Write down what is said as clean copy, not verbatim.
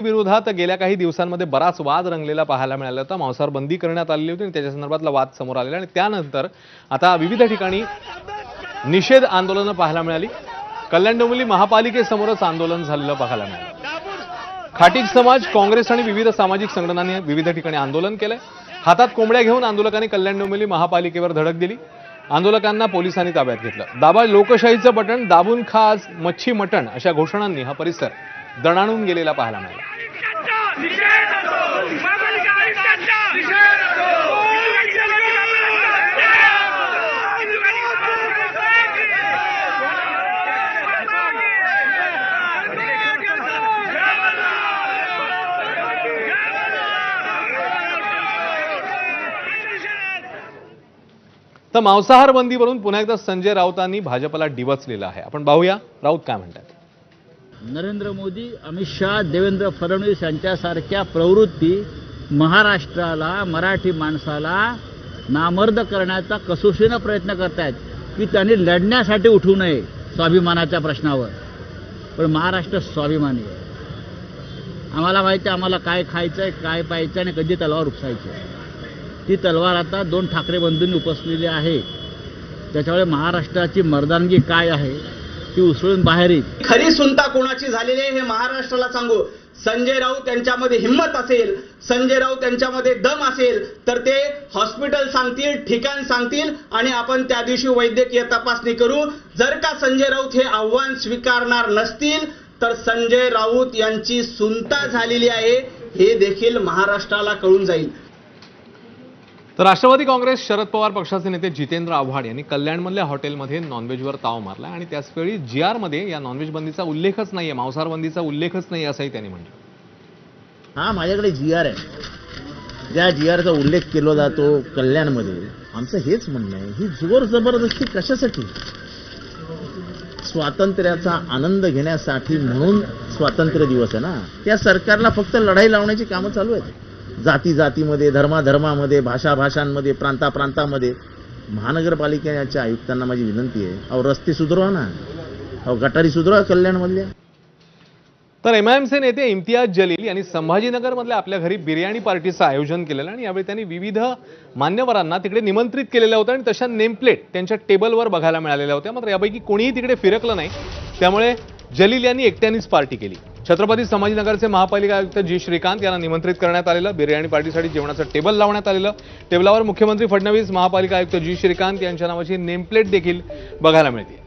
विरोधात गेल्या काही दिवसांमध्ये बराच वाद रंगलेला पाहायला मिळाला होता। मांसाहार बंदी करण्यात आली होती आणि त्याच्या संदर्भातला वाद समोर आलेला आणि त्यानंतर आता विविध ठिकाणी निषेध आंदोलनं पाहायला मिळाली। कल्याण डोंबिवली महापालिकेसमोरच आंदोलन झालेलं पाहायला मिळालं। खाटीक समाज, काँग्रेस आणि विविध सामाजिक संघटनांनी विविध ठिकाणी आंदोलन केलंय। हातात कोंबड्या घेऊन आंदोलकांनी कल्याण डोंबिवली महापालिकेवर धडक दिली। आंदोलकांना पोलिसांनी ताब्यात घेतलं। दाबा लोकशाहीचं बटन, दाबून खा आज मच्छी मटण अशा घोषणांनी हा परिसर दणाणून गेलेला पाहायला मिळाला। तर मांसाहार बंदीवरून पुन्हा एकदा संजय राऊतांनी भाजपला डिवचलेलं आहे। आपण पाहूया राऊत काय म्हणतात। नरेंद्र मोदी, अमित शाह, देवेंद्र फडणवीस यांच्यासारख्या प्रवृत्ती महाराष्ट्राला, मराठी माणसाला नामर्द करण्याचा कसोशीनं प्रयत्न करतायत की त्यांनी लढण्यासाठी उठू नये स्वाभिमानाच्या प्रश्नावर। पण महाराष्ट्र स्वाभिमानी आहे। आम्हाला माहिती आहे आम्हाला काय खायचंय, काय प्यायचं आणि कधी तलवार उपसायची। ती तलवार आता दोन ठाकरे बंधूंनी उपसलेली आहे। त्याच्यामुळे महाराष्ट्राची मर्दानगी काय आहे ती उसळून बाहेर येईल। खरी सुनता कोणाची झालेली आहे हे महाराष्ट्राला सांगू। संजय राऊत यांच्यामध्ये हिम्मत असेल, संजय राऊत यांच्यामध्ये दम असेल तर ते हॉस्पिटल सांगतील, ठिकाण सांगतील आणि आपण त्या दिवशी वैद्यकीय तपासणी करू। जर का संजय राऊत हे आव्हान स्वीकारणार नसतील तर संजय राऊत यांची सुनता झालेली आहे हे देखील महाराष्ट्राला कळून जाईल। तर राष्ट्रवादी काँग्रेस शरद पवार पक्षाचे नेते जितेंद्र आव्हाड यांनी कल्याणमधल्या हॉटेलमध्ये नॉनव्हेजवर ताव मारला आणि त्याचवेळी GR मध्ये या नॉनव्हेज बंदीचा उल्लेखच नाहीये, मांसाहार बंदीचा उल्लेखच नाही असंही त्यांनी म्हटलं। हा माझ्याकडे GR आहे, ज्या GRचा उल्लेख केला जातो कल्याणमध्ये। आमचं हेच म्हणणं आहे, ही जोर जबरदस्ती कशासाठी? स्वातंत्र्याचा आनंद घेण्यासाठी म्हणून स्वातंत्र्य दिवस आहे ना। त्या सरकारला फक्त लढाई लावण्याची कामं चालू आहेत, जाती जातीमध्ये, धर्माधर्मामध्ये, भाषांमध्ये, प्रांतामध्ये। महानगरपालिकेच्या आयुक्तांना माझी विनंती आहे, अहो रस्ते सुधारवा ना, अहो गटारी सुधारवा कल्याणमधल्या। तर MIMचे नेते इम्तियाज जलील यांनी संभाजीनगरमधल्या आपल्या घरी बिर्याणी पार्टीचं आयोजन केलेलं आणि यावेळी त्यांनी विविध मान्यवरांना तिकडे निमंत्रित केलेलं होतं आणि तशा नेमप्लेट त्यांच्या टेबलवर बघायला मिळालेल्या होत्या। मात्र यापैकी कोणीही तिकडे फिरकलं नाही, त्यामुळे जलील यांनी एकट्यानेच पार्टी केली। छत्रपती संभाजीनगरचे महापालिका आयुक्त जी श्रीकांत यांना निमंत्रित करण्यात आलेलं। बिर्याणी पार्टीसाठी जेवणाचं टेबल लावण्यात आलेलं। टेबलावर मुख्यमंत्री फडणवीस, महापालिका आयुक्त जी श्रीकांत यांच्या नावाची नेमप्लेट देखील बघायला मिळते।